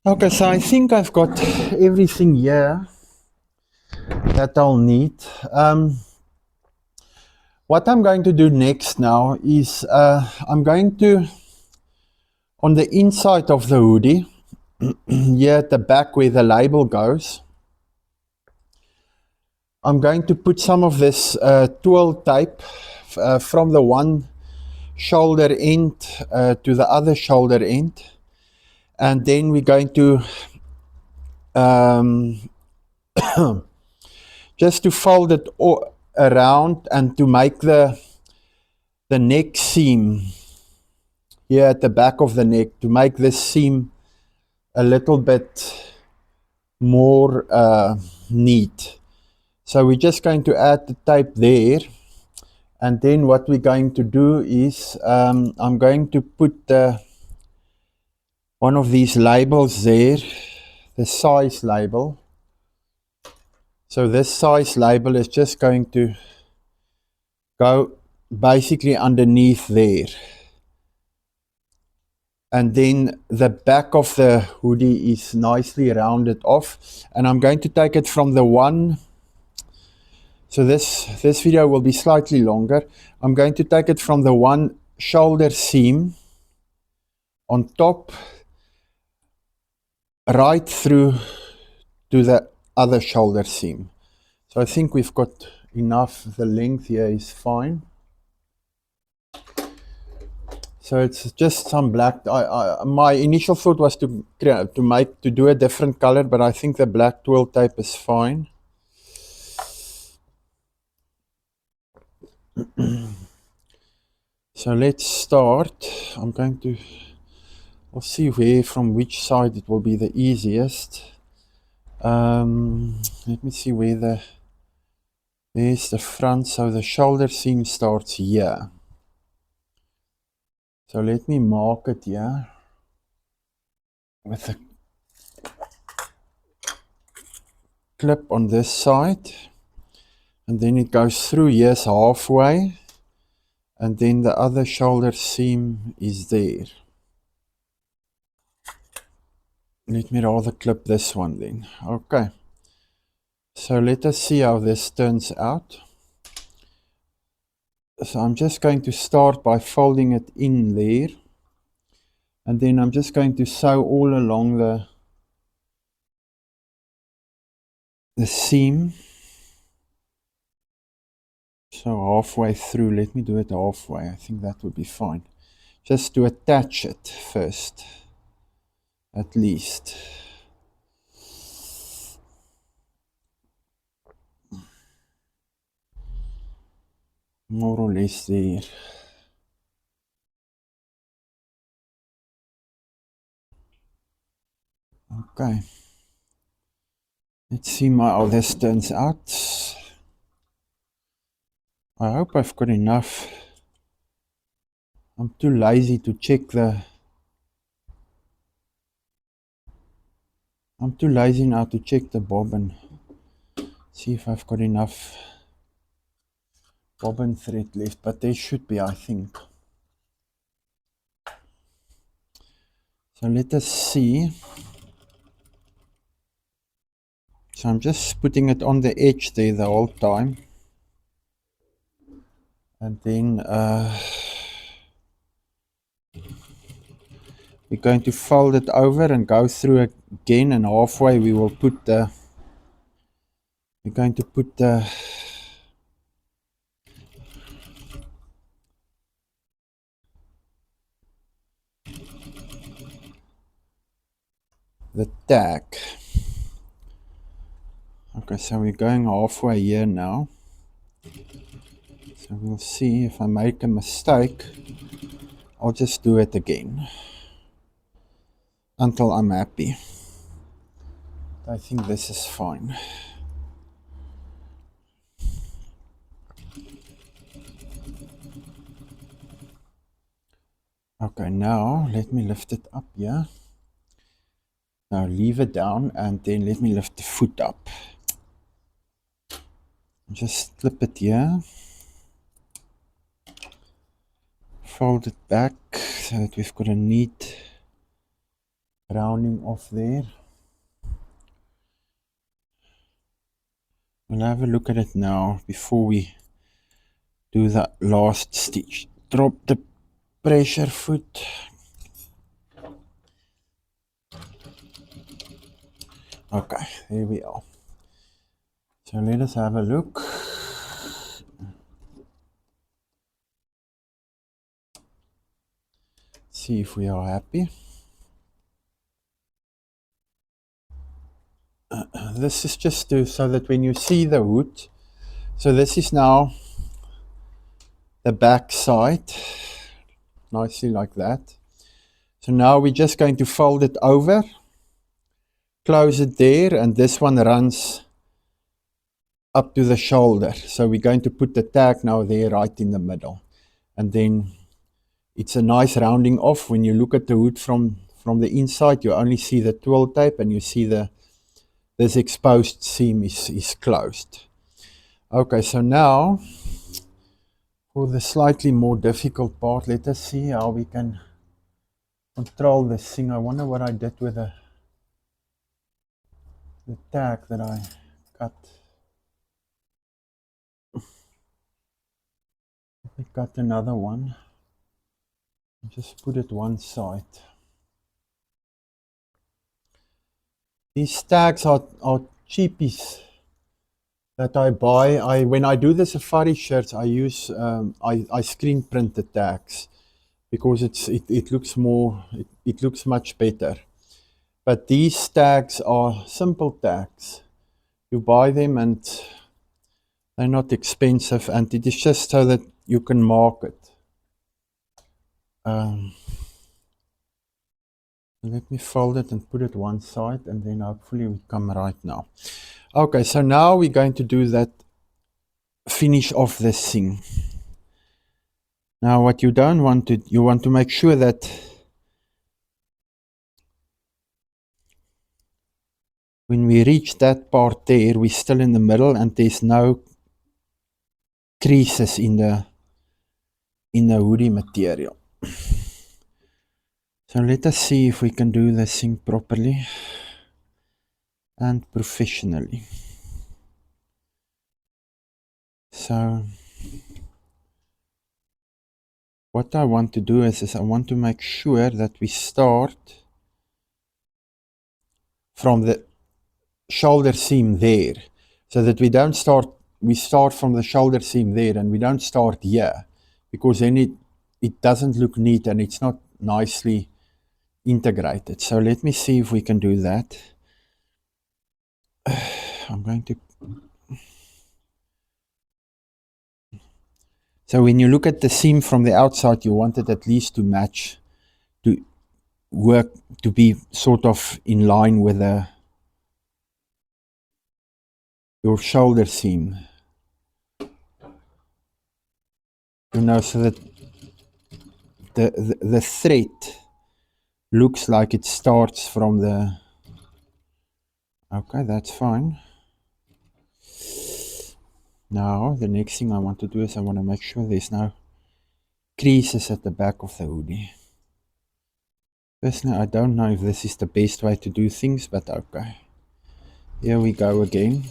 Okay, so I think I've got everything here that I'll need. What I'm going to do next now is I'm going to, on the inside of the hoodie, here at the back where the label goes, I'm going to put some of this twill tape from the one shoulder end to the other shoulder end. And then we're going to um, just to fold it around and to make the neck seam here at the back of the neck, to make this seam a little bit more neat. So we're just going to add the tape there, and then what we're going to do is I'm going to put one of these labels there, the size label. So this size label is just going to go basically underneath there. And then the back of the hoodie is nicely rounded off. And I'm going to take it from the one, so this video will be slightly longer. I'm going to take it from the one shoulder seam on top right through to the other shoulder seam. So I think we've got enough. The length here is fine. So it's just some black. My initial thought was to do a different color, but I think the black twill tape is fine. So let's start. We'll see from which side it will be the easiest. Let me see there's the front. So the shoulder seam starts here. So let me mark it here with a clip on this side. And then it goes through, yes, halfway. And then the other shoulder seam is there. Let me rather clip this one then. Okay. So let us see how this turns out. So I'm just going to start by folding it in there. And then I'm just going to sew all along the seam. So halfway through, let me do it halfway. I think that would be fine. Just to attach it first, at least. More or less there. Okay. Let's see how this turns out. I hope I've got enough. I'm too lazy to check I'm too lazy now to check the bobbin. See if I've got enough bobbin thread left, but there should be, I think. So let us see. So I'm just putting it on the edge there the whole time. And then we're going to fold it over and go through again, and halfway we will put we're going to put the tag. Okay, so we're going halfway here now. So we'll see. If I make a mistake, I'll just do it again until I'm happy. I think this is fine. Okay, now let me lift it up here. Now leave it down, and then let me lift the foot up. Just slip it here. Fold it back so that we've got a neat rounding off there. We'll have a look at it now before we do the last stitch. Drop the pressure foot. Okay, there we are. So let us have a look. See if we are happy. This is just so that when you see the hood, so this is now the back side, nicely like that. So now we're just going to fold it over, close it there, and this one runs up to the shoulder. So we're going to put the tag now there right in the middle. And then it's a nice rounding off. When you look at the hood from the inside, you only see the twill tape and you see this exposed seam is closed. Okay, so now for the slightly more difficult part, let us see how we can control this thing. I wonder what I did with the tag that I cut. Let me cut another one. Just put it one side. These tags are cheapies that I buy. When I do the safari shirts, I use I screen print the tags because it looks more it looks much better. But these tags are simple tags. You buy them and they're not expensive, and it is just so that you can mark it. Let me fold it and put it one side, and then hopefully we come right now. Okay, so now we're going to do that finish off this thing. Now what you don't want to, you want to make sure that when we reach that part there, we're still in the middle and there's no creases in the hoodie material. So let us see if we can do this thing properly and professionally. So what I want to do is I want to make sure that we start from the shoulder seam there, so that we start from the shoulder seam there and we don't start here, because then it doesn't look neat and it's not nicely integrated. So let me see if we can do that. I'm going to. So when you look at the seam from the outside, you want it at least to match, to work, to be sort of in line with your shoulder seam. You know, so that the thread looks like it starts from the. Okay, that's fine. Now the next thing I want to do is I want to make sure there's no creases at the back of the hoodie. Personally, I don't know if this is the best way to do things, but okay. Here we go again.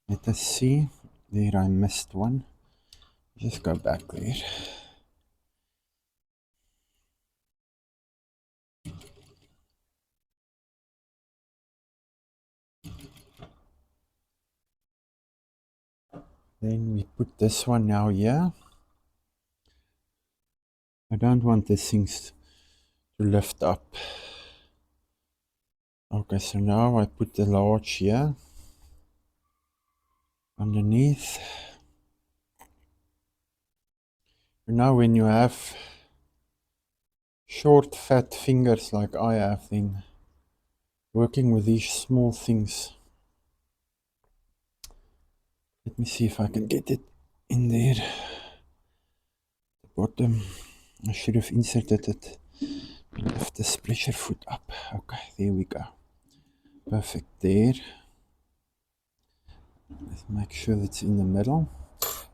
Let us see. There, I missed one. Just go back there. Then we put this one now here. I don't want these things to lift up. Okay, so now I put the large here underneath. And now when you have short fat fingers like I have, then working with these small things. Let me see if I can get it in there. The bottom. I should have inserted it. Lift this pressure foot up. Okay, there we go. Perfect there. Let's make sure that's in the middle.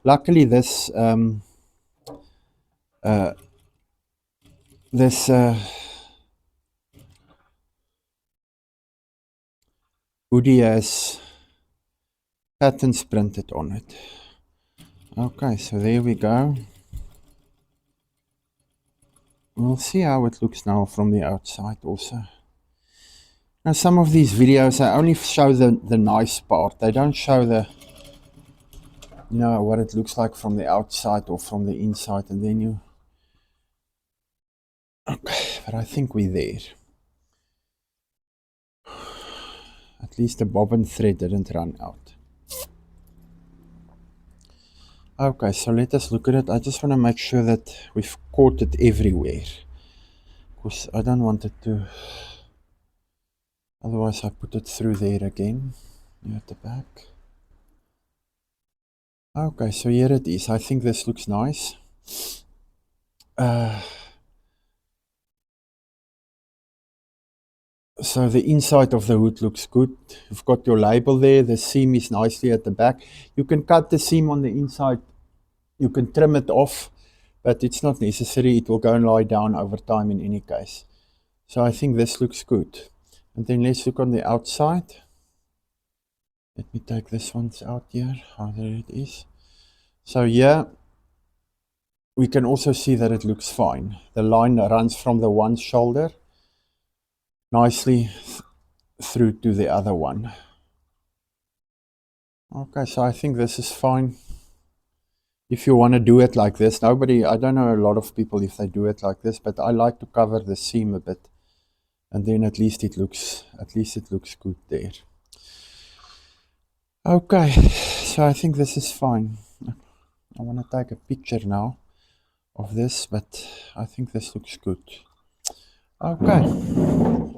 Luckily this this hoodie has patterns printed on it. Okay, so there we go. We'll see how it looks now from the outside also. Now some of these videos, I only show the nice part. They don't show the, you know, what it looks like from the outside or from the inside, and then you... Okay, but I think we're there. At least the bobbin thread didn't run out. Okay, so let us look at it. I just want to make sure that we've caught it everywhere, because I don't want it to, otherwise I put it through there again, here at the back. Okay, so here it is. I think this looks nice. So the inside of the hood looks good. You've got your label there. The seam is nicely at the back. You can cut the seam on the inside. You can trim it off, but it's not necessary. It will go and lie down over time in any case. So I think this looks good. And then let's look on the outside. Let me take this one out here. Oh, there it is. So here we can also see that it looks fine. The line runs from the one shoulder nicely through to the other one. Okay, so I think this is fine. If you want to do it like this, I don't know a lot of people if they do it like this, but I like to cover the seam a bit, and then at least it looks good there. Okay, so I think this is fine. I want to take a picture now of this, but I think this looks good. Okay.